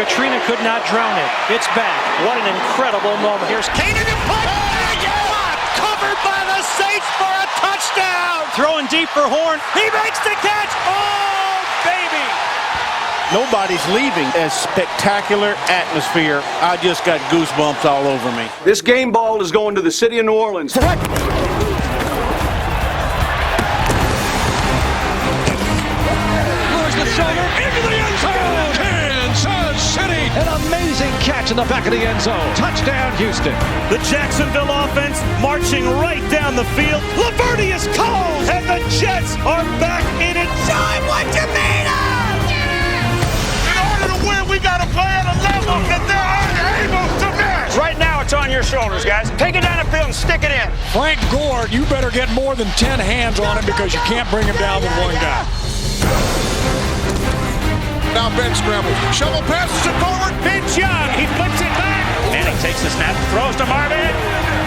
Katrina could not drown it. It's back. What an incredible moment. Here's Kane in the punt. Covered by the Saints for a touchdown. Throwing deep for Horn. He makes the catch. Oh, baby. Nobody's leaving. A spectacular atmosphere. I just got goosebumps all over me. This game ball is going to the city of New Orleans. Into the end zone! Kansas City! An amazing catch in the back of the end zone. Touchdown, Houston. The Jacksonville offense marching right down the field. Lavertius calls, and the Jets are back in it. Show him what you made of! In order to win, we got to play at a level that they're unable to match. Right now, it's on your shoulders, guys. Take it down the field and stick it in. Frank Gore, you better get more than 10 hands on him because you can't bring him down with one guy. Now Ben scrambles. Shovel passes it forward. Vince Young, he flips it back. Manning takes the snap, throws to Marvin.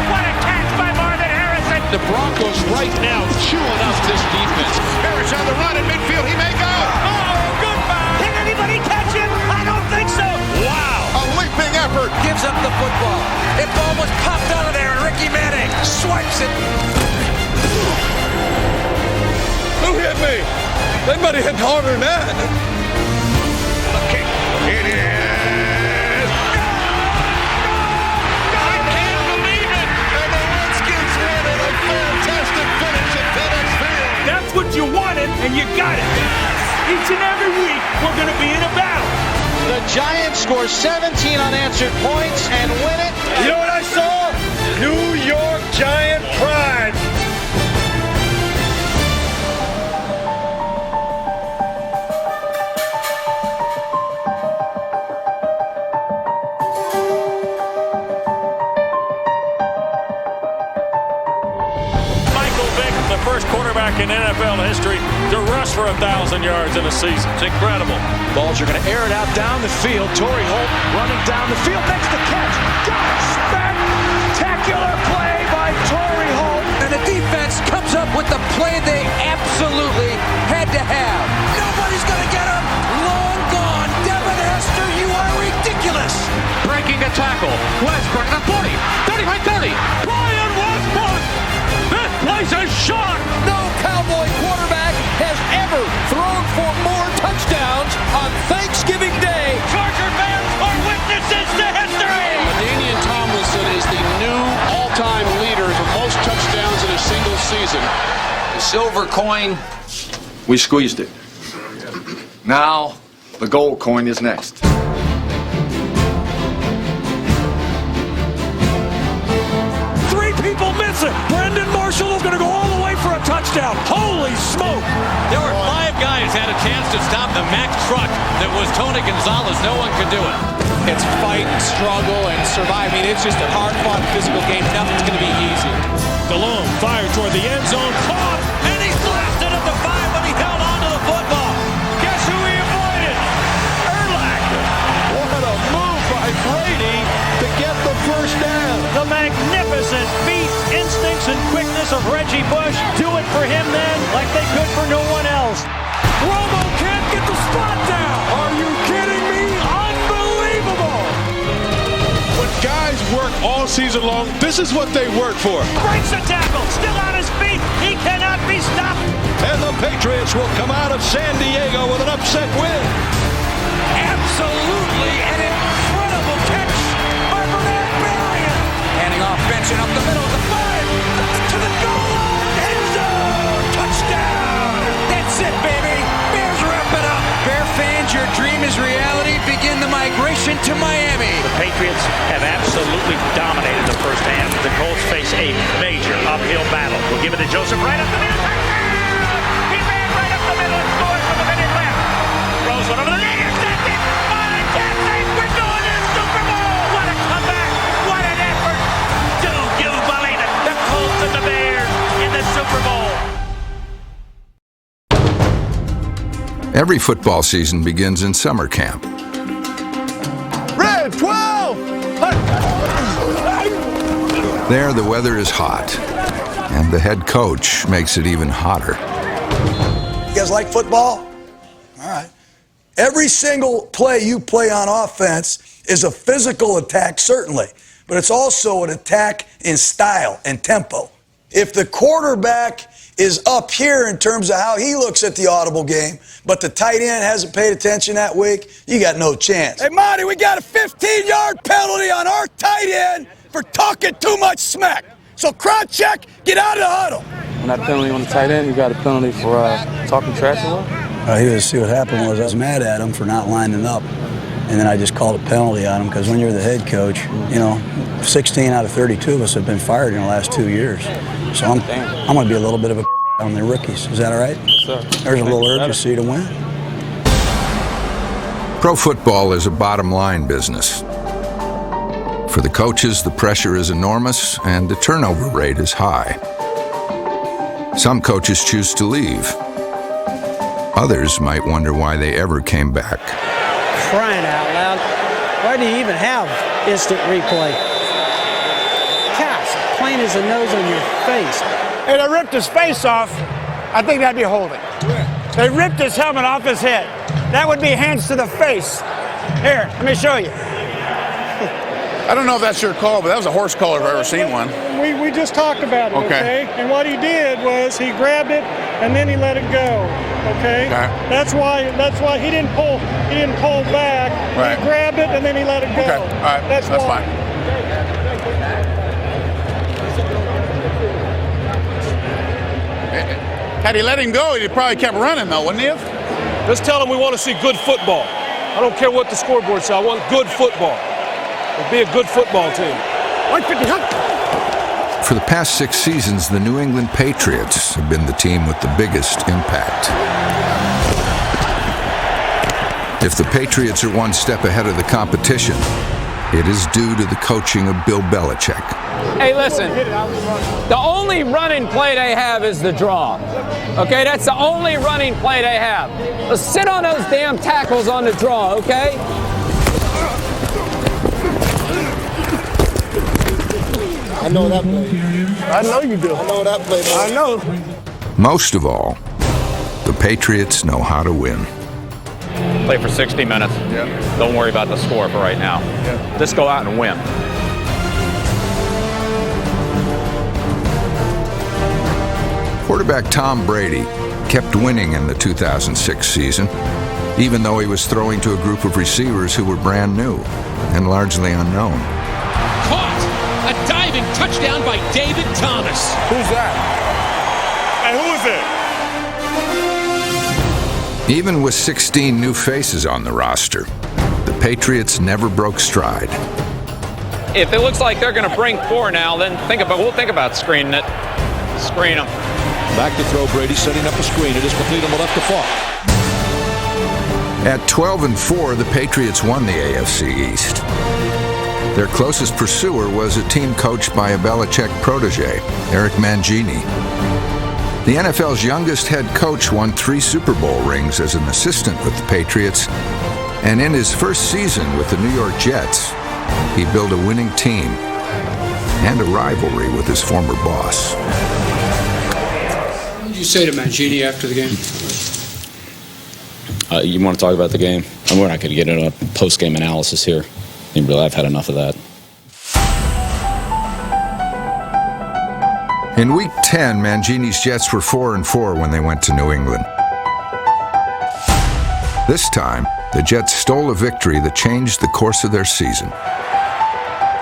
What a catch by Marvin Harrison. The Broncos right now chewing up this defense. Harris on the run in midfield. He may go. Oh, goodbye. Can anybody catch him? I don't think so. Wow. A leaping effort. Gives up the football. It almost popped out of there, and Ricky Manning swipes it. Who hit me? They might have hit harder than that. It is. I can't believe it. And the Redskins win it. A fantastic finish at FedEx Field. That's what you wanted, and you got it. Each and every week, we're going to be in a battle. The Giants score 17 unanswered points and win it. You know what I saw? New York Giant pride. The first quarterback in NFL history to rush for 1,000 yards in a season. It's incredible. Balls are going to air it out down the field. Torrey Holt running down the field. Makes the catch. Got spectacular play by Torrey Holt. And the defense comes up with the play they absolutely had to have. Nobody's going to get him. Long gone. Devin Hester, you are ridiculous. Breaking a tackle. Westbrook at the 40. 35-30. Brian Westbrook. This place is shot. No Cowboy quarterback has ever thrown for more touchdowns on Thanksgiving Day. Charger fans are witnesses to history. Danian Tomlinson is the new all-time leader of most touchdowns in a single season. The silver coin, we squeezed it. Now, the gold coin is next. Three people miss it. Brendan Marshall is going to go all the way for a touchdown. Holy smoke. There were 5 guys had a chance to stop the Mack truck that was Tony Gonzalez. No one could do it. It's fight and struggle and survive. I mean, it's just a hard-fought physical game. Nothing's going to be easy. Stallone fired toward the end zone. Caught. And he blasted at the 5 when he held on to the football. Guess who he avoided? Urlacher. What a move by Brady to get the first down. The magnificent feet, instincts, and quickness of Reggie Bush do it for him then like they could for no one else. Romo can't get the spot down. Are you kidding me? Unbelievable. When guys work all season long, this is what they work for. Breaks the tackle, still on his feet. He cannot be stopped. And the Patriots will come out of San Diego with an upset win. Absolutely an incredible catch by Bernard Berrian. Handing off Benson up the middle of the 5. To the goal line. End zone. Touchdown. That's it, baby. Bears wrap it up. Bear fans, your dream is reality. Begin the migration to Miami. The Patriots have absolutely dominated the first half. The Colts face a major uphill battle. We'll give it to Joseph right up the middle. He ran right up the middle and scored with a minute left. Throws one over the net. Intercepted. I can't think we're going to the Super Bowl. What a comeback. What an effort. Do you believe it? The Colts and the Bears in the Super Bowl. Every football season begins in summer camp. Red 12! There, the weather is hot, and the head coach makes it even hotter. You guys like football? All right. Every single play you play on offense is a physical attack, certainly, but it's also an attack in style and tempo. If the quarterback is up here in terms of how he looks at the audible game, but the tight end hasn't paid attention that week, you got no chance. Hey, Monty, we got a 15-yard penalty on our tight end for talking too much smack. So crowd check, get out of the huddle. When that penalty on the tight end, you got a penalty for talking trash or what? See what happened was I was mad at him for not lining up, and then I just called a penalty on him because when you're the head coach, 16 out of 32 of us have been fired in the last 2 years. So I'm going to be a little bit of a on the rookies. Is that all right? Yes, sir. There's a little urgency to win. Pro football is a bottom-line business. For the coaches, the pressure is enormous and the turnover rate is high. Some coaches choose to leave. Others might wonder why they ever came back. Crying out loud. Why do you even have instant replay? Gosh, plain as a nose on your face. Hey, they ripped his face off. I think that'd be holding. They ripped his helmet off his head. That would be hands to the face. Here, let me show you. I don't know if that's your call, but that was a horse collar if I've ever seen one. We just talked about it, okay? And what he did was he grabbed it and then he let it go, okay? That's why he didn't pull back. Right. He grabbed it and then he let it go. Okay, all right, that's fine. Had he let him go, he'd probably kept running though, wouldn't he have? Just tell him we want to see good football. I don't care what the scoreboard says. I want good football. We'll be a good football team. For the past 6 seasons, the New England Patriots have been the team with the biggest impact. If the Patriots are one step ahead of the competition, it is due to the coaching of Bill Belichick. Hey, listen, the only running play they have is the draw. Okay, that's the only running play they have. Let's sit on those damn tackles on the draw, okay? I know that play. I know you do. I know that play. I know. Most of all, the Patriots know how to win. Play for 60 minutes. Yeah. Don't worry about the score for right now. Yeah. Just go out and win. Quarterback Tom Brady kept winning in the 2006 season, even though he was throwing to a group of receivers who were brand new and largely unknown. Caught! A diving touchdown by David Thomas. Who's that? Hey, who is it? Even with 16 new faces on the roster, the Patriots never broke stride. If it looks like they're going to bring 4 now, then we'll think about screening it. Screen them. Back to throw. Brady setting up a screen. It is complete on the left to Falk. At 12-4, the Patriots won the AFC East. Their closest pursuer was a team coached by a Belichick protege, Eric Mangini. The NFL's youngest head coach won 3 Super Bowl rings as an assistant with the Patriots, and in his first season with the New York Jets, he built a winning team and a rivalry with his former boss. What did you say to Mangini after the game? You want to talk about the game? And we're not going to get into a post-game analysis here. I've had enough of that. In Week 10, Mangini's Jets were 4-4 when they went to New England. This time, the Jets stole a victory that changed the course of their season.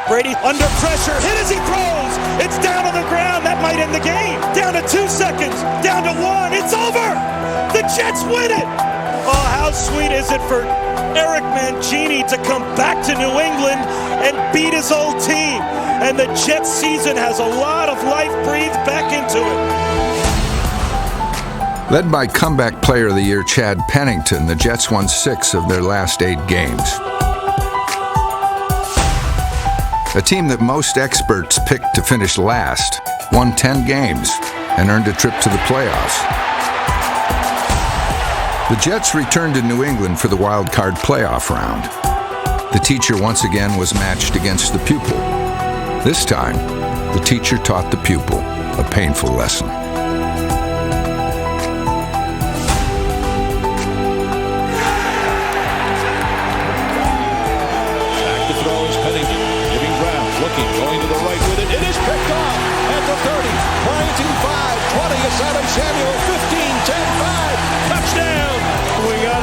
Brady under pressure, hit as he throws. It's down on the ground. That might end the game. Down to 2 seconds. Down to 1. It's over. The Jets win it. Oh, how sweet is it for Eric Mangini to come back to New England and beat his old team. And the Jets season has a lot of life breathed back into it. Led by comeback player of the year Chad Pennington, the Jets won 6 of their last 8 games. A team that most experts picked to finish last won 10 games and earned a trip to the playoffs. The Jets returned to New England for the wild card playoff round. The teacher once again was matched against the pupil. This time, the teacher taught the pupil a painful lesson.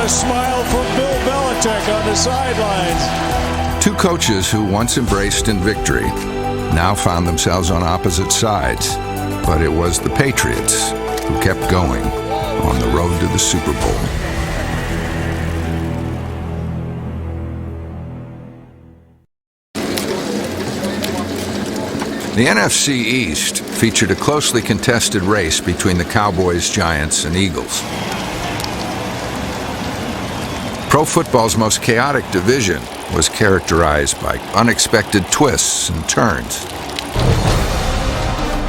a smile from Bill Belichick on the sidelines. Two coaches who once embraced in victory now found themselves on opposite sides. But it was the Patriots who kept going on the road to the Super Bowl. The NFC East featured a closely contested race between the Cowboys, Giants, and Eagles. Pro football's most chaotic division was characterized by unexpected twists and turns.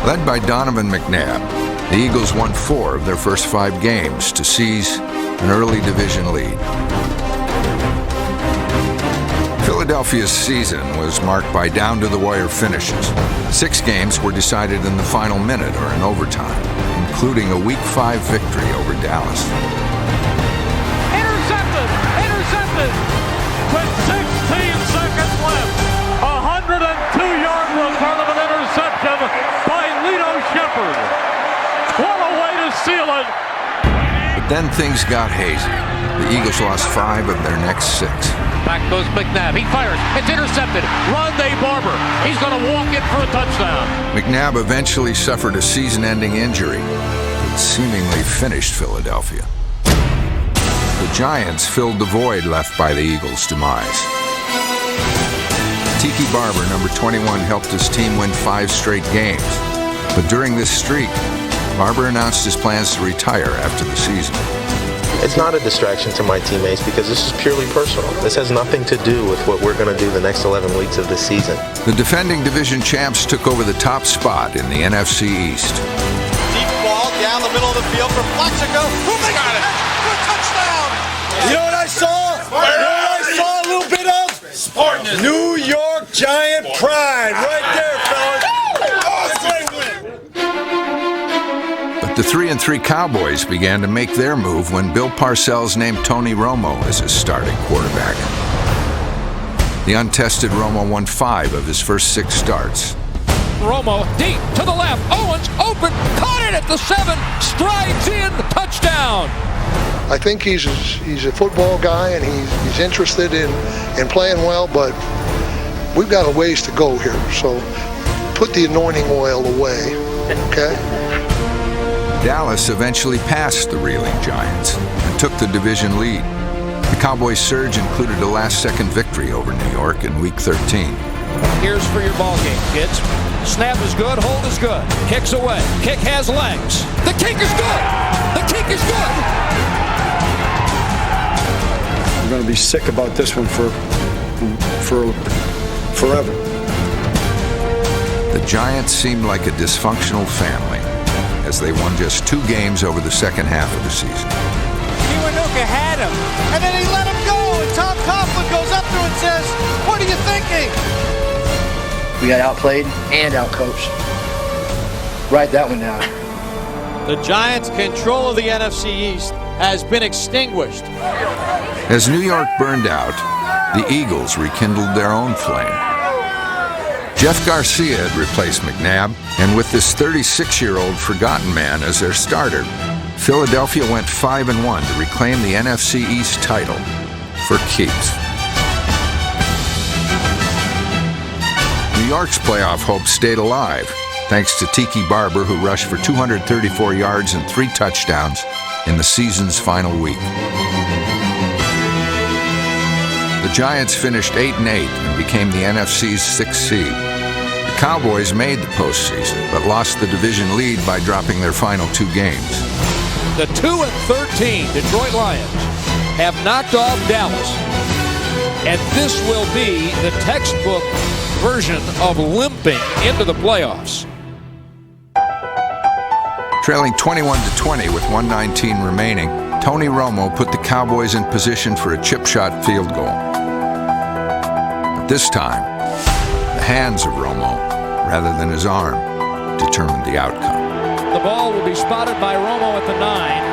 Led by Donovan McNabb, the Eagles won 4 of their first 5 games to seize an early division lead. Philadelphia's season was marked by down-to-the-wire finishes. 6 games were decided in the final minute or in overtime, including a Week 5 victory over Dallas. Intercepted! With 16 seconds left, 102-yard return of an interception by Lito Shepherd. What a way to seal it! But then things got hazy. The Eagles lost 5 of their next 6. Back goes McNabb. He fires. It's intercepted. Rondé Barber. He's going to walk in for a touchdown. McNabb eventually suffered a season-ending injury that seemingly finished Philadelphia. The Giants filled the void left by the Eagles' demise. Tiki Barber, number 21, helped his team win 5 straight games. But during this streak, Barber announced his plans to retire after the season. It's not a distraction to my teammates because this is purely personal. This has nothing to do with what we're going to do the next 11 weeks of this season. The defending division champs took over the top spot in the NFC East. Deep ball down the middle of the field for Plaxico. Who makes it? For a touchdown! You know what I saw? A little bit of New York Giant pride right there, fellas. The 3-3 Cowboys began to make their move when Bill Parcells named Tony Romo as his starting quarterback. The untested Romo won 5 of his first 6 starts. Romo deep to the left. Owens open, caught it at the 7, strides in, touchdown. I think he's a football guy and he's interested in playing well, but we've got a ways to go here. So put the anointing oil away, okay? Dallas eventually passed the reeling Giants and took the division lead. The Cowboys' surge included a last-second victory over New York in Week 13. Here's for your ball game, kids. Snap is good, hold is good. Kicks away, kick has legs. The kick is good! The kick is good! I'm going to be sick about this one for forever. The Giants seemed like a dysfunctional family as they won just 2 games over the second half of the season. Kiwanuka had him, and then he let him go, and Tom Coughlin goes up to him and says, "What are you thinking?" We got outplayed and outcoached. Write that one down. The Giants' control of the NFC East has been extinguished. As New York burned out, the Eagles rekindled their own flame. Jeff Garcia had replaced McNabb, and with this 36-year-old forgotten man as their starter, Philadelphia went 5-1 to reclaim the NFC East title for keeps. New York's playoff hopes stayed alive, thanks to Tiki Barber, who rushed for 234 yards and 3 touchdowns in the season's final week. The Giants finished 8-8 and became the NFC's 6th seed. The Cowboys made the postseason, but lost the division lead by dropping their final 2 games. The 2-13 Detroit Lions have knocked off Dallas, and this will be the textbook version of limping into the playoffs. Trailing 21-20 with 1:19 remaining, Tony Romo put the Cowboys in position for a chip shot field goal. But this time, the hands of Romo, rather than his arm, determined the outcome. The ball will be spotted by Romo at the 9.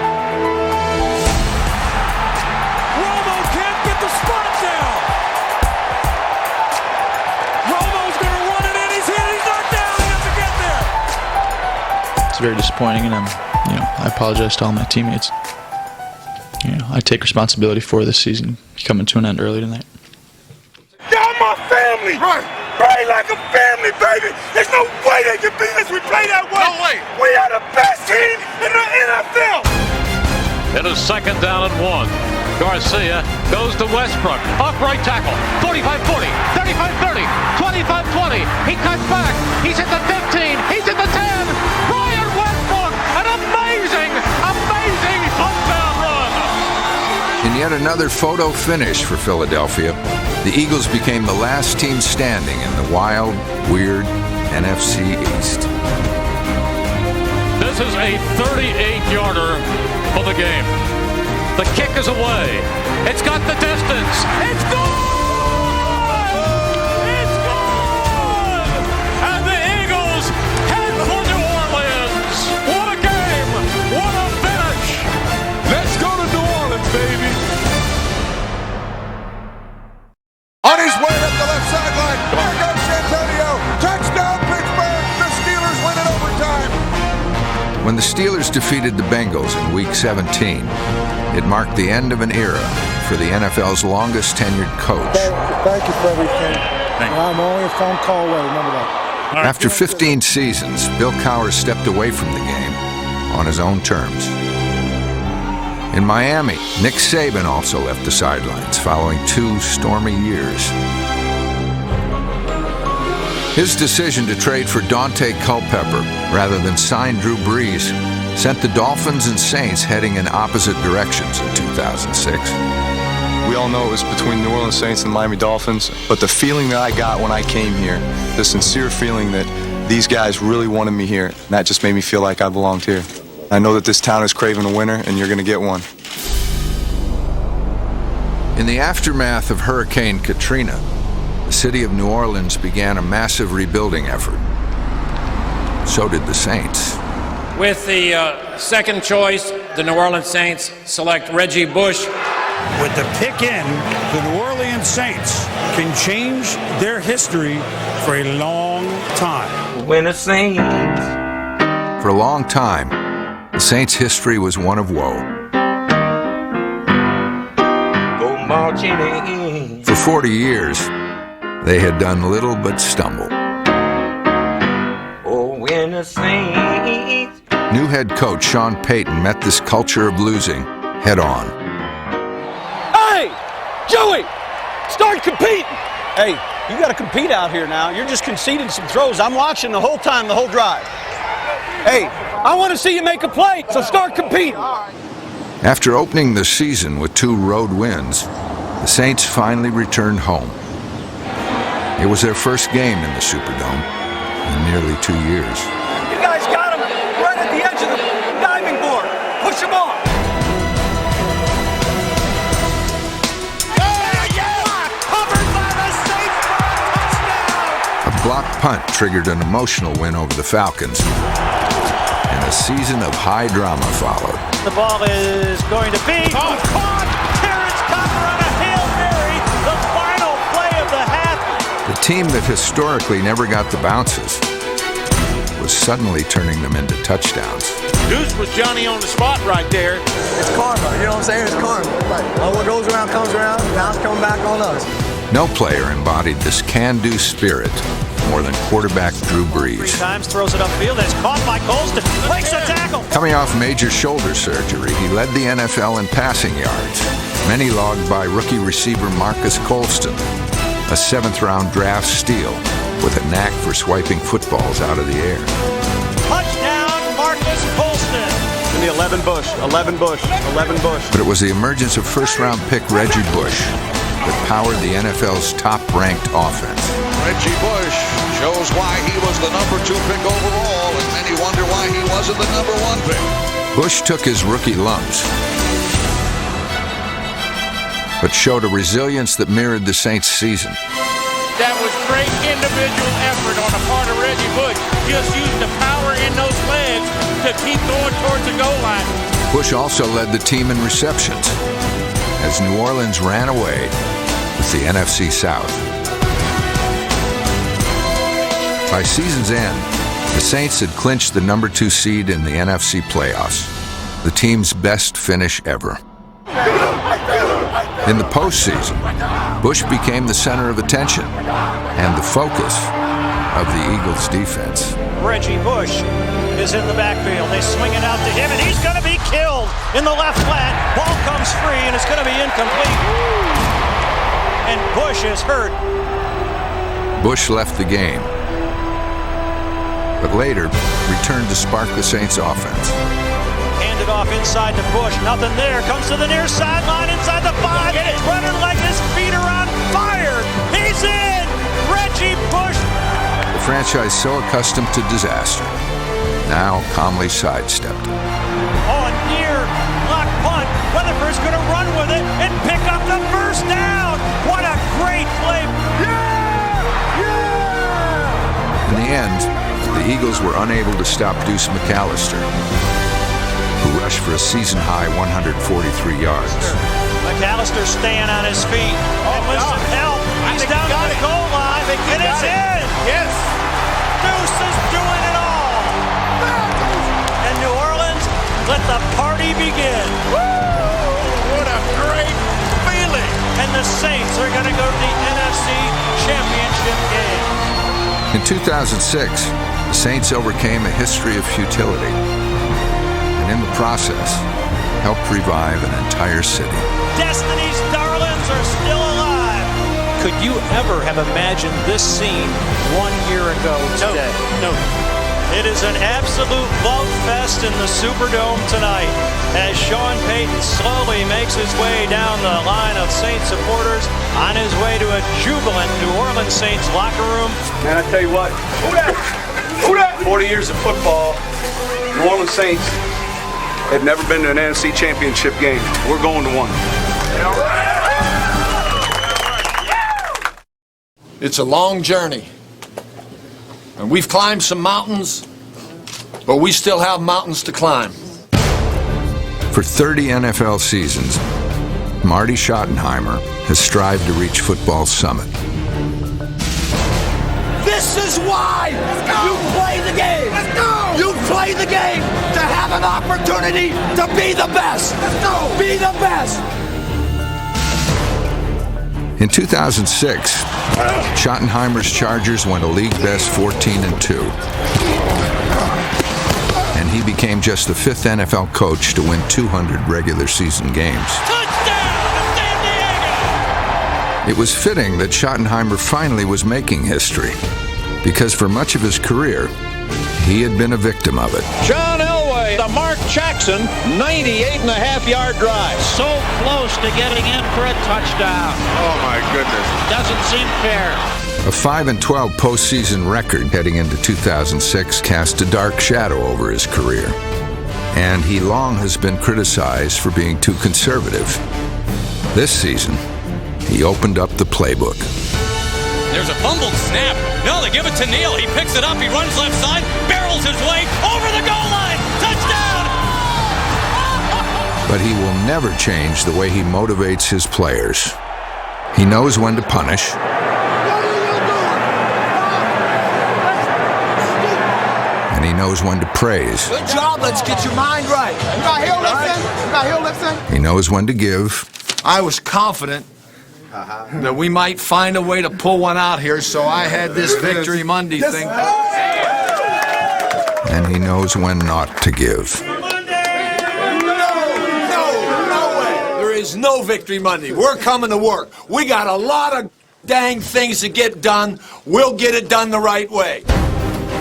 Romo can't get the spot down. Romo's going to run it in. He's hit. He's not down. He doesn't get there. It's very disappointing, and I apologize to all my teammates. I take responsibility for this season coming to an end early tonight. Y'all my family. Right. Play like a family, baby. There's no way they can beat us. We play that way. No way. We are the best team in the NFL. It is 2nd down and 1. Garcia goes to Westbrook. Off right tackle. 45-40, 35-30, 25-20. He cuts back. He's at the 15. He's at the 10. Brian Westbrook, an amazing touchdown run. In yet another photo finish for Philadelphia, the Eagles became the last team standing in the wild, weird NFC East. This is a 38-yarder for the game. The kick is away. It's got the distance. It's gone! It's gone! And the Eagles head for New Orleans. What a game! What a finish! Let's go to New Orleans, baby. On his way up the left sideline. There goes Santonio. Touchdown, Pittsburgh. The Steelers win in overtime. When the Steelers defeated the Bengals in Week 17, it marked the end of an era for the NFL's longest tenured coach. Thank you for everything. I'm only a phone call away, remember that. After 15 seasons, Bill Cowher stepped away from the game on his own terms. In Miami, Nick Saban also left the sidelines following 2 stormy years. His decision to trade for Dante Culpepper rather than sign Drew Brees sent the Dolphins and Saints heading in opposite directions in 2006. We all know it was between New Orleans Saints and Miami Dolphins, but the feeling that I got when I came here, the sincere feeling that these guys really wanted me here, and that just made me feel like I belonged here. I know that this town is craving a winner, and you're going to get one. In the aftermath of Hurricane Katrina, the city of New Orleans began a massive rebuilding effort. So did the Saints. With the second choice, the New Orleans Saints select Reggie Bush. With the pick in, the New Orleans Saints can change their history for a long time. When the Saints. For a long time, the Saints' history was one of woe. Go marching in. For 40 years, they had done little but stumble. Oh, when the Saints. New head coach Sean Payton met this culture of losing head on. Hey, Joey, start competing. Hey, you got to compete out here now. You're just conceding some throws. I'm watching the whole time, the whole drive. Hey, I want to see you make a play, so start competing. After opening the season with 2 road wins, the Saints finally returned home. It was their first game in the Superdome in nearly 2 years. You guys got him right at the edge of the diving board. Push him off. A block punt triggered an emotional win over the Falcons, and a season of high drama followed. The ball is going to be caught. Terrence Cooper on a Hail Mary, the final play of the half. The team that historically never got the bounces was suddenly turning them into touchdowns. Deuce was Johnny on the spot right there. It's karma, you know what I'm saying? It's karma. All what goes around comes around, now it's coming back on us. No player embodied this can-do spirit more than quarterback Drew Brees. 3 times, throws it upfield, and it's caught by Colston. Breaks a tackle. Coming off major shoulder surgery, he led the NFL in passing yards, many logged by rookie receiver Marcus Colston, a 7th-round draft steal with a knack for swiping footballs out of the air. Touchdown, Marcus Colston. Give me 11 Bush, 11 Bush, 11 Bush. But it was the emergence of first-round pick Reggie Bush that powered the NFL's top-ranked offense. Reggie Bush shows why he was the number 2 pick overall, and many wonder why he wasn't the number 1 pick. Bush took his rookie lumps, but showed a resilience that mirrored the Saints' season. That was great individual effort on the part of Reggie Bush. Just used the power in those legs to keep going towards the goal line. Bush also led the team in receptions as New Orleans ran away with the NFC South. By season's end, the Saints had clinched the number 2 seed in the NFC playoffs, the team's best finish ever. In the postseason, Bush became the center of attention and the focus of the Eagles' defense. Reggie Bush is in the backfield. They swing it out to him, and he's going to be killed in the left flat. Ball comes free, and it's going to be incomplete. And Bush is hurt. Bush left the game, but later returned to spark the Saints' offense. Handed off inside to Bush. Nothing there. Comes to the near sideline inside the 5. He's running like his feet are on fire. He's in. Reggie Bush. The franchise so accustomed to disaster now calmly sidestepped it. Oh, a near block punt. Weatherford's going to run with it and pick up the first down. What a great play. In the end, the Eagles were unable to stop Deuce McAllister, who rushed for a season-high 143 yards. McAllister staying on his feet. And with some help, he's down to the goal line, and it's in. Yes. Deuce is doing it all. And New Orleans, let the party begin. What a great feeling. And the Saints are going to go to the NFC Championship game. In 2006, the Saints overcame a history of futility, and in the process, helped revive an entire city. Destiny's darlings are still alive. Could you ever have imagined this scene 1 year ago today? No. It is an absolute love fest in the Superdome tonight as Sean Payton slowly makes his way down the line of Saints supporters on his way to a jubilant New Orleans Saints locker room. Man, I tell you what, 40 years of football, New Orleans Saints have never been to an NFC Championship game. We're going to one. It's a long journey. And we've climbed some mountains, but we still have mountains to climb. For 30 NFL seasons, Marty Schottenheimer has strived to reach football's summit. This is why you play the game. Let's go. You play the game to have an opportunity to be the best. Let's go. Be the best. In 2006, Schottenheimer's Chargers went a league-best 14-2. And he became just the 5th NFL coach to win 200 regular season games. Touchdown, San Diego! It was fitting that Schottenheimer finally was making history, because for much of his career, he had been a victim of it. John Elway, the Mark Jackson 98.5-yard drive. So close to getting in for a touchdown. Oh, my goodness. Doesn't seem fair. A 5-12 postseason record heading into 2006 cast a dark shadow over his career, and he long has been criticized for being too conservative. This season, he opened up the playbook. There's a fumbled snap. No, they give it to Neal. He picks it up. He runs left side, barrels his way over the goal line. Touchdown! But he will never change the way he motivates his players. He knows when to punish. And he knows when to praise. Good job. Let's get your mind right. You got heel lifting? You got heel lifting? He knows when to give. I was confident that we might find a way to pull one out here, so I had this Victory Monday thing. And he knows when not to give. No way. There is no Victory Monday. We're coming to work. We got a lot of dang things to get done. We'll get it done the right way.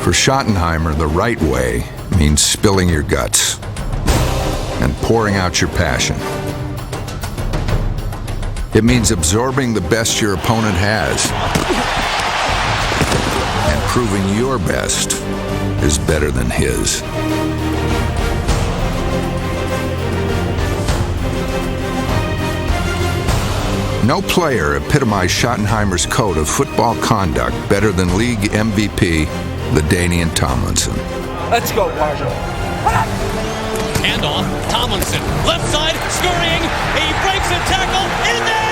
For Schottenheimer, the right way means spilling your guts and pouring out your passion. It means absorbing the best your opponent has and proving your best is better than his. No player epitomized Schottenheimer's code of football conduct better than league MVP, LaDainian Tomlinson. Let's go, Marshall. Handoff, Tomlinson, left side, scurrying. He breaks a tackle in there.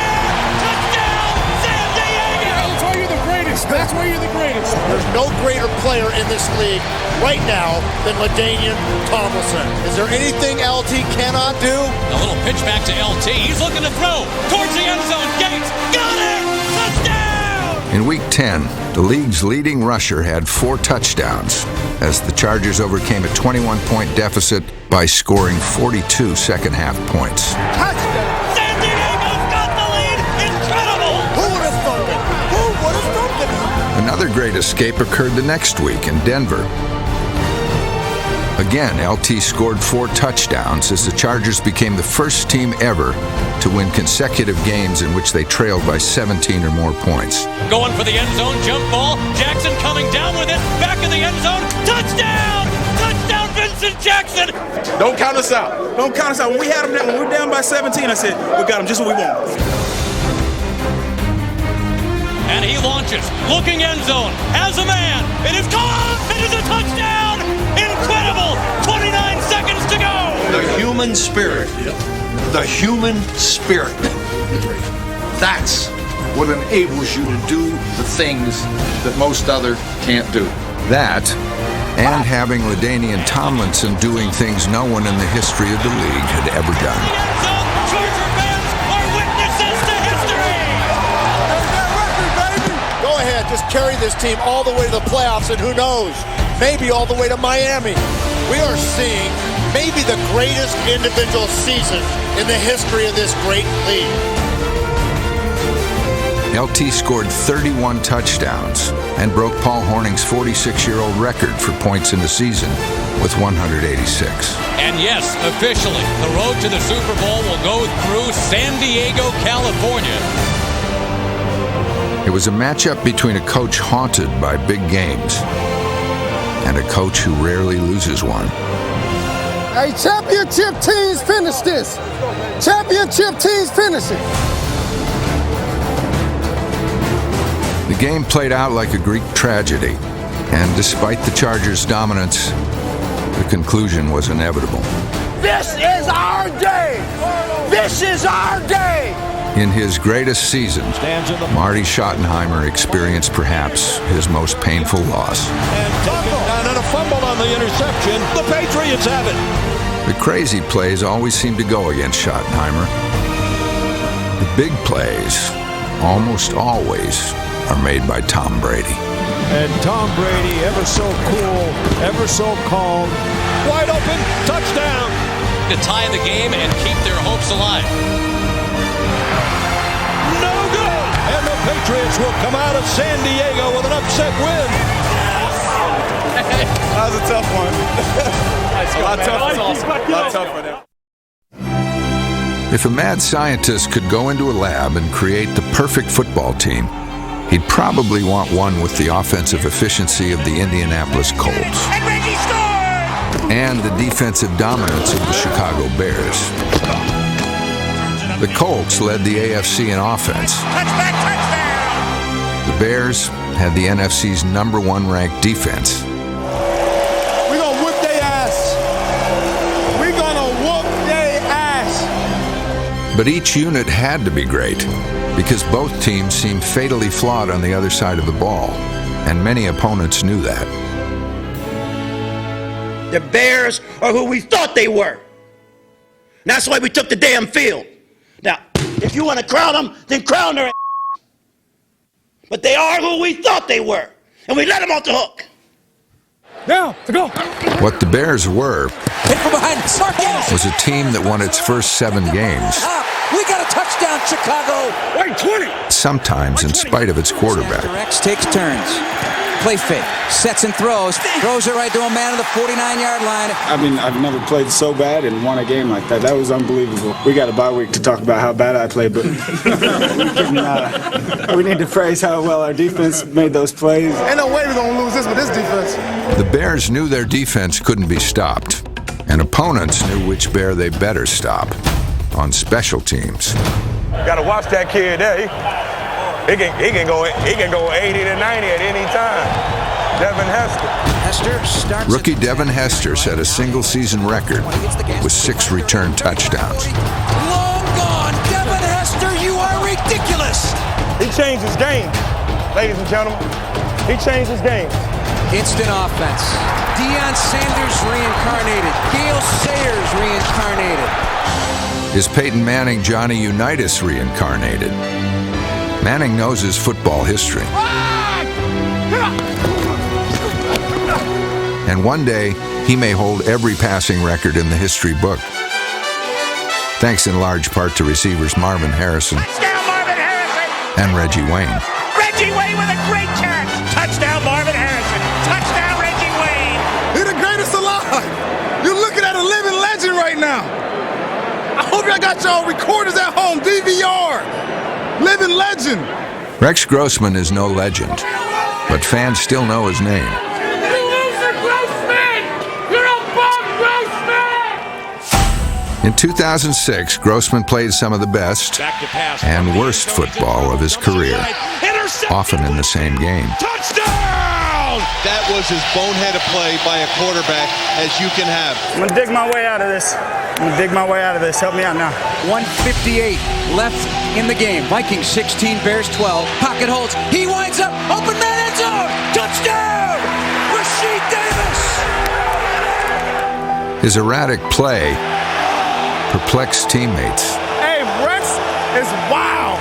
Touchdown, San Diego! I'll tell you the greatest. greatest. That's why you're the greatest. There's no greater player in this league right now than LaDainian Tomlinson. Is there anything LT cannot do? A little pitch back to LT. He's looking to throw towards the end zone. Gates got it! Touchdown! In Week 10, the league's leading rusher had 4 touchdowns as the Chargers overcame a 21-point deficit by scoring 42 second-half points. Touchdown! San Diego's got the lead! Incredible! Who would have thunk it? Who would have thunk it? Another great escape occurred the next week in Denver. Again, LT scored 4 touchdowns as the Chargers became the first team ever to win consecutive games in which they trailed by 17 or more points. Going for the end zone, jump ball. Jackson coming down with it. Back in the end zone. Touchdown! Touchdown, Vincent Jackson! Don't count us out. Don't count us out. When we had them down, when we were down by 17, I said, we got them just what we want. And he launches. Looking end zone. Has a man. It is caught! It is a touchdown! Incredible! 29 seconds to go! The human spirit. The human spirit. That's what enables you to do the things that most others can't do. That, and having LaDainian Tomlinson doing things no one in the history of the league had ever done. Charger fans are witnesses to history! Go ahead, just carry this team all the way to the playoffs, and who knows, maybe all the way to Miami. We are seeing maybe the greatest individual season in the history of this great league. LT scored 31 touchdowns and broke Paul Hornung's 46-year-old record for points in the season with 186. And yes, officially, the road to the Super Bowl will go through San Diego, California. It was a matchup between a coach haunted by big games and a coach who rarely loses one. Hey, championship teams finish this. Championship teams finish it. The game played out like a Greek tragedy, and despite the Chargers' dominance, the conclusion was inevitable. This is our day. This is our day. In his greatest season, Marty Schottenheimer experienced perhaps his most painful loss. And a fumble on the interception. The Patriots have it. The crazy plays always seem to go against Schottenheimer. The big plays almost always are made by Tom Brady. And Tom Brady, ever so cool, ever so calm. Wide open, touchdown. To tie the game and keep their hopes alive. No good. And the Patriots will come out of San Diego with an upset win. That was a tough one. A lot tough for them. If a mad scientist could go into a lab and create the perfect football team, he'd probably want one with the offensive efficiency of the Indianapolis Colts and the defensive dominance of the Chicago Bears. The Colts led the AFC in offense. The Bears had the NFC's #1 ranked defense. We're going to whoop their ass. We're going to whoop their ass. But each unit had to be great because both teams seemed fatally flawed on the other side of the ball, and many opponents knew that. The Bears are who we thought they were. That's why we took the damn field. Now, if you want to crown them, then crown their ass. But they are who we thought they were, and we let them off the hook. Now, to go. What the Bears were Hit from behind. was a team that won its first 7 games, We got a touchdown, Chicago. Wait, 20. sometimes in spite of its quarterback. Rex takes turns. Play fake. Sets and throws. Throws it right to a man at the 49-yard line. I mean, I've never played so bad and won a game like that. That was unbelievable. We got a bye week to talk about how bad I played, but we need to praise how well our defense made those plays. Ain't no way we're going to lose this with this defense. The Bears knew their defense couldn't be stopped, and opponents knew which Bear they better stop on special teams. Got to watch that kid there. He can go 80 to 90 at any time. Devin Hester starts. Rookie Devin Hester set a single-season record with 6 return touchdowns. Long gone. Devin Hester, you are ridiculous. He changed his game. ladies and gentlemen. He changed his game. Instant offense. Deion Sanders reincarnated. Gale Sayers reincarnated. Is Peyton Manning Johnny Unitas reincarnated? Manning knows his football history. And one day, he may hold every passing record in the history book. Thanks in large part to receivers Marvin Harrison and Reggie Wayne. Reggie Wayne with a great catch. Touchdown, Marvin Harrison. Touchdown, Reggie Wayne. You're the greatest alive. You're looking at a living legend right now. I hope y'all got y'all recorders at home, DVR. Living legend. Rex Grossman is no legend, but fans still know his name. In 2006, Grossman played some of the best and worst football of his career, often in the same game. Touchdown! That was as boneheaded a play by a quarterback as you can have. I'm going to dig my way out of this. Help me out now. 1:58 left in the game. Vikings 16, Bears 12. Pocket holds. He winds up. Open man, end zone. Touchdown! Rasheed Davis! His erratic play perplexed teammates. Hey, Rex is wild.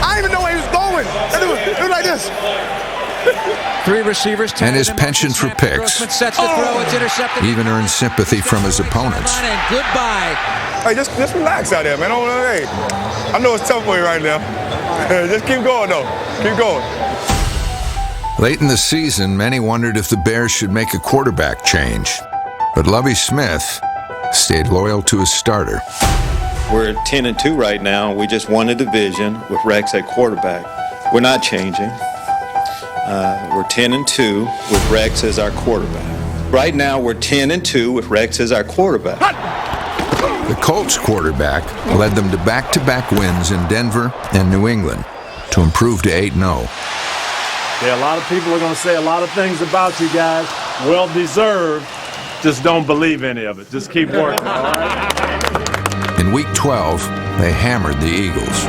I didn't even know where he was going. It was like this. 3 receivers. And his penchant for picks Sets the throw. It's intercepted. even earned sympathy from his opponents. And goodbye. Hey, just relax out there, man. Hey, I know it's tough for you right now. Just keep going, though. Keep going. Late in the season, many wondered if the Bears should make a quarterback change. But Lovie Smith stayed loyal to his starter. We're 10-2 right now. We just won a division with Rex at quarterback. We're not changing. We're 10-2 with Rex as our quarterback. Right now, we're 10-2 with Rex as our quarterback. The Colts quarterback led them to back-to-back wins in Denver and New England to improve to 8-0. Yeah, a lot of people are going to say a lot of things about you guys. Well deserved. Just don't believe any of it. Just keep working, all right? In Week 12, they hammered the Eagles.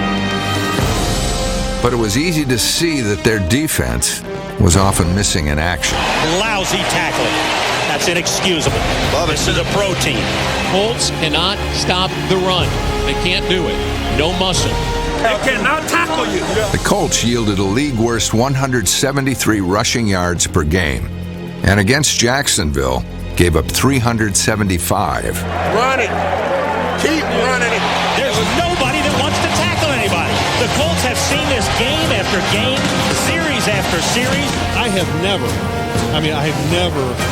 But it was easy to see that their defense was often missing in action. Lousy tackling. That's inexcusable. This is a pro team. Colts cannot stop the run. They can't do it. No muscle. They cannot tackle you. The Colts yielded a league-worst 173 rushing yards per game. And against Jacksonville, gave up 375. Run it. Keep running it. There's nobody that wants to tackle anybody. The Colts have seen this game after game, series after series. I have never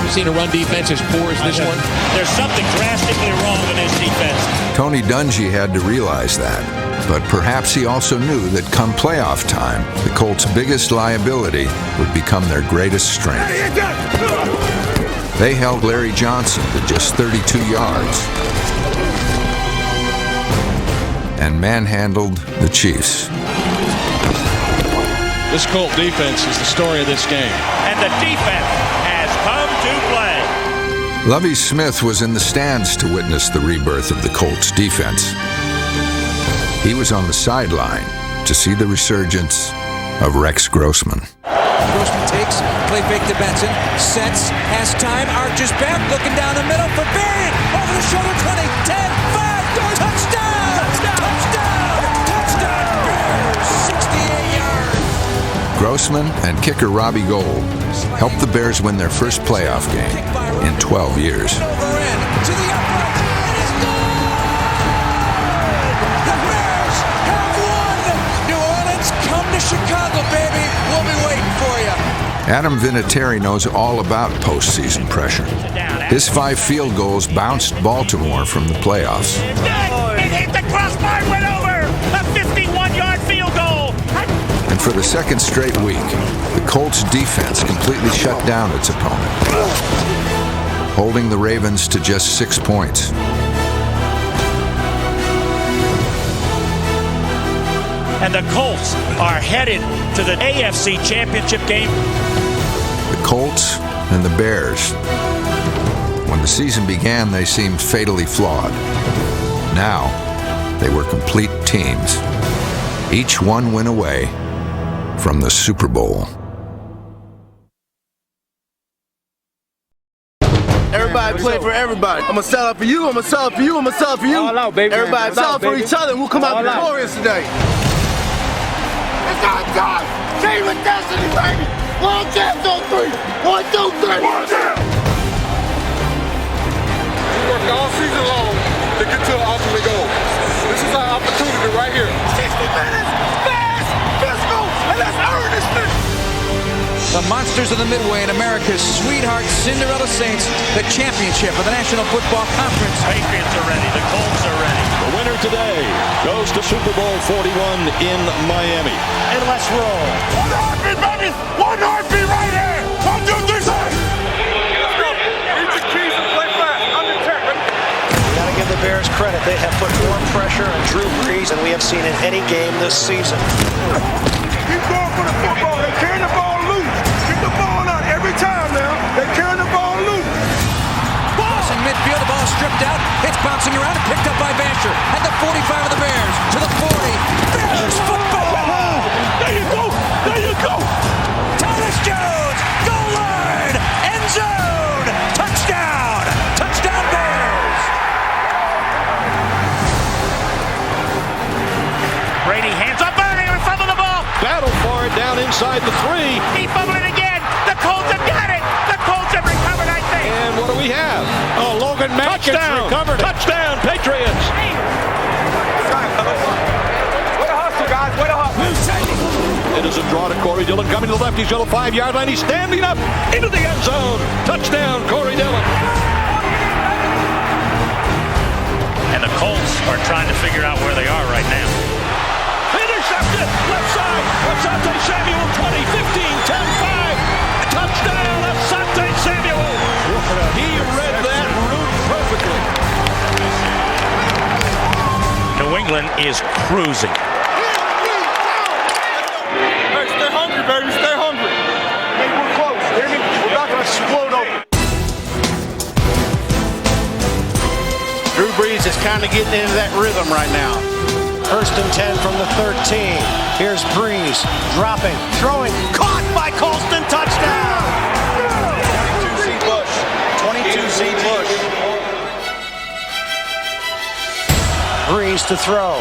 seen a run defense as poor as this one. There's something drastically wrong with this defense. Tony Dungy had to realize that. But perhaps he also knew that come playoff time, the Colts' biggest liability would become their greatest strength. They held Larry Johnson to just 32 yards and manhandled the Chiefs. This Colt defense is the story of this game. And the defense has come to play. Lovie Smith was in the stands to witness the rebirth of the Colts defense. He was on the sideline to see the resurgence of Rex Grossman. Grossman takes, play fake to Benson, sets, has time, arches back, looking down the middle for Berrien, over the shoulder, 20, 10, 5, touchdown! Touchdown! Bears, 68 yards! Grossman and kicker Robbie Gould helped the Bears win their first playoff game in 12 years. To the upright, and it's good! The Bears have won! New Orleans, come to Chicago, baby! We'll be waiting for you. Adam Vinatieri knows all about postseason pressure. His 5 field goals bounced Baltimore from the playoffs. It hit the crossbar, went over! A 51-yard field goal! And for the second straight week, the Colts defense completely shut down its opponent, holding the Ravens to just 6 points. And the Colts are headed to the AFC Championship game. The Colts and the Bears. When the season began, they seemed fatally flawed. Now, they were complete teams, each one win away from the Super Bowl. Everybody play for everybody. I'm gonna sell out for you, I'm gonna sell out for you, I'm gonna sell out for you. All out, baby. Everybody sell out for each other and we'll come out All out. victorious today. It's our time! Team with destiny, baby! World champs on 3! 1, 2, 3! World champs! We worked all season long to get to the ultimate goal. This is our opportunity right here. 60 minutes, fast, physical, and let's earn this thing! The Monsters of the Midway and America's sweetheart Cinderella Saints, the championship of the National Football Conference. Patriots are ready. The Colts are ready. The winner today goes to Super Bowl 41 in Miami. And let's roll. One heartbeat, baby! One heartbeat right here! 1, 2, 3, say! Let's go! Eat the keys and play fast. Under tech, baby. We got to give the Bears credit. They have put more pressure on Drew Brees than we have seen in any game this season. Keep going for the football. They carry the ball loose. Get the ball out every time now. They carry the ball loose. Ball's in midfield. The ball stripped out. It's bouncing around and picked up by Bancher at the 45 of the Bears to the 40. Bears football. There you go. There you go. Thomas Jones, goal line, end zone, touchdown, touchdown Bears. Brady hands up. Bernie, we fumble the ball. Battle for it down inside the 3. He fumbled it again. The Colts have got it. The Colts have recovered, I think. And what do we have? Oh, Logan Mackins recovered it. Touchdown, Patriots. Way to hustle, guys. Way to hustle. It is a draw to Corey Dillon coming to the left. He's on the 5-yard line. He's standing up into the end zone. Touchdown, Corey Dillon. And the Colts are trying to figure out where they are right now. Intercepted, left side. Asante Samuel, 20, 15, 10, 5. Touchdown, Asante Samuel. He read that route perfectly. New England is cruising. Hey, stay hungry, baby. Stay hungry. Hey, we're close. Hear me? We're about to explode open. Drew Brees is kind of getting into that rhythm right now. 1st and 10 from the 13. Here's Brees dropping, throwing, caught by Colston, touchdown. 22 Z Bush. 22 Z Bush. Brees to throw.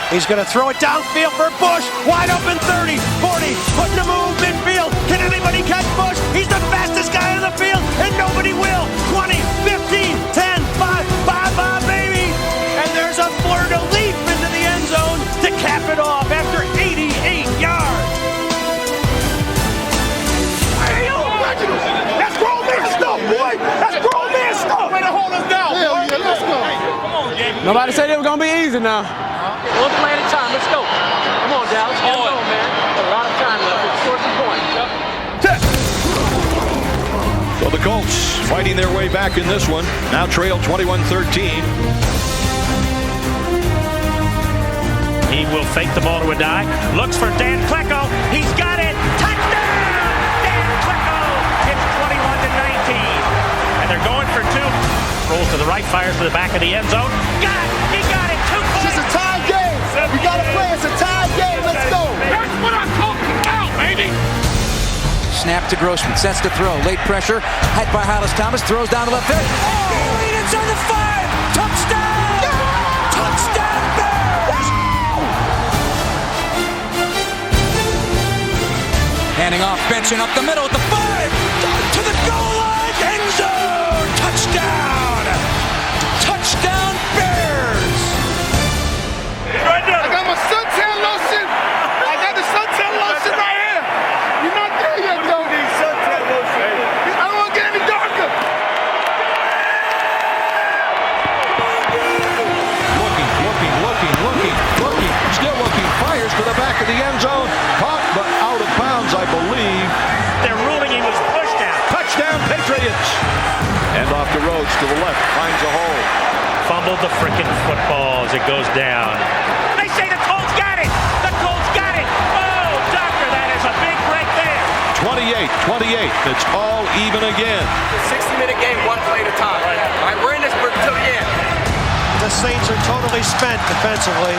He's going to throw it downfield for Bush. Wide open 30, 40, putting a move midfield. Can anybody catch Bush? He's the fastest guy on the field, and nobody will. 20, 15, 10, 5, bye-bye, baby. And there's a fleur-de-lis into the end zone to cap it off after 88 yards. Hey, yo, that's grown man stuff, boy. That's grown man stuff. Way to hold us down, boy. Yeah, let's go. Nobody said it was going to be easy now. One play at a time. Let's go. Come on, Dallas. Get going, man. A lot of time left. Let's score some points. So the Colts fighting their way back in this one. Now trail 21-13. He will fake the ball to a dive. Looks for Dan Klecko. He's got it. Touchdown! Dan Klecko. It's 21-19. And they're going for 2. Rolls to the right, fires to the back of the end zone. He got it. 2 points. It's a tie game. We got to play. It's a tie game. Let's go. That's what I'm talking about, baby. Snap to Grossman, sets to throw, late pressure, hit by Hollis Thomas, throws down the left edge. Oh, it's on the 5. Touchdown! Touchdown Bears! Handing off, benching up the middle at the 5, to the goal line, end zone, touchdown! Touchdown Bears! I got my suntan lotion. I got the suntan lotion right here. You're not there yet, though. You need suntan lotion. I don't want to get any darker. Looking. Still looking. Fires to the back of the end zone. Caught, but out of bounds, I believe. They're ruling he was pushed out. Touchdown, Patriots. And off to Rhodes to the left. Finds a hole. Fumbled the frickin' football as it goes down. They say the Colts got it. The Colts got it. Oh, doctor, that is a big break there. 28. It's all even again. It's a 60-minute game, one play at a time. All right, we're in this till the end. the Saints are totally spent defensively,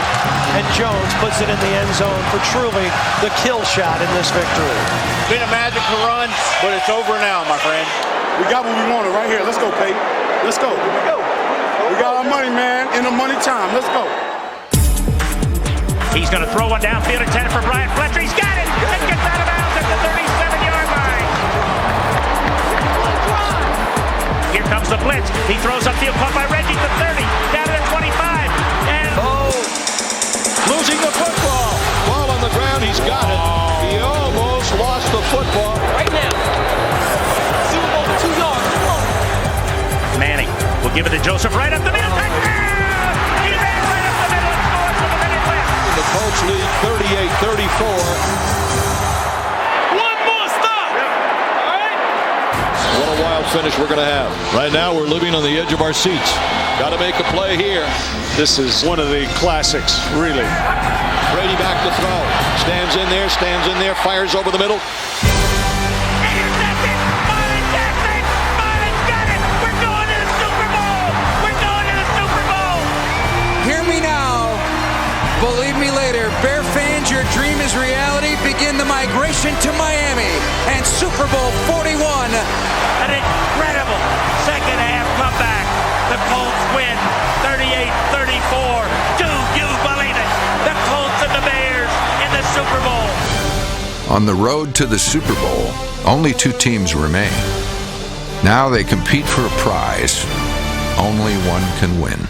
and Jones puts it in the end zone for truly the kill shot in this victory. It's been a magical run, but it's over now, my friend. We got what we wanted right here. Let's go, Peyton. Let's go. We got our money, man, in the money time. Let's go. He's going to throw one downfield intended for Brian Fletcher. He's got it. It gets out of bounds at the 37-yard line. Here comes the blitz. He throws upfield, caught by Reggie to 30, down to the 25, and losing the football. Ball on the ground. He's got it. He almost lost the football. Right now. Super Bowl 2 yards. Manning will give it to Joseph right up the middle. Touchdown! He ran right up the middle and scores with a minute left. The Colts lead 38-34. What a wild finish we're going to have. Right now, we're living on the edge of our seats. Got to make a play here. This is one of the classics, really. Brady back to throw. Stands in there, fires over the middle. Intercepted! Marlon Jackson! Marlon's got it! We're going to the Super Bowl! We're going to the Super Bowl! Hear me now. Believe me later. Bear fans, your dream is reality. Begin the migration to Miami and Super Bowl 41. An incredible second half comeback. The Colts win 38-34. Do you believe it? The Colts and the Bears in the Super Bowl. On the road to the Super Bowl, only 2 teams remain. Now they compete for a prize only one can win.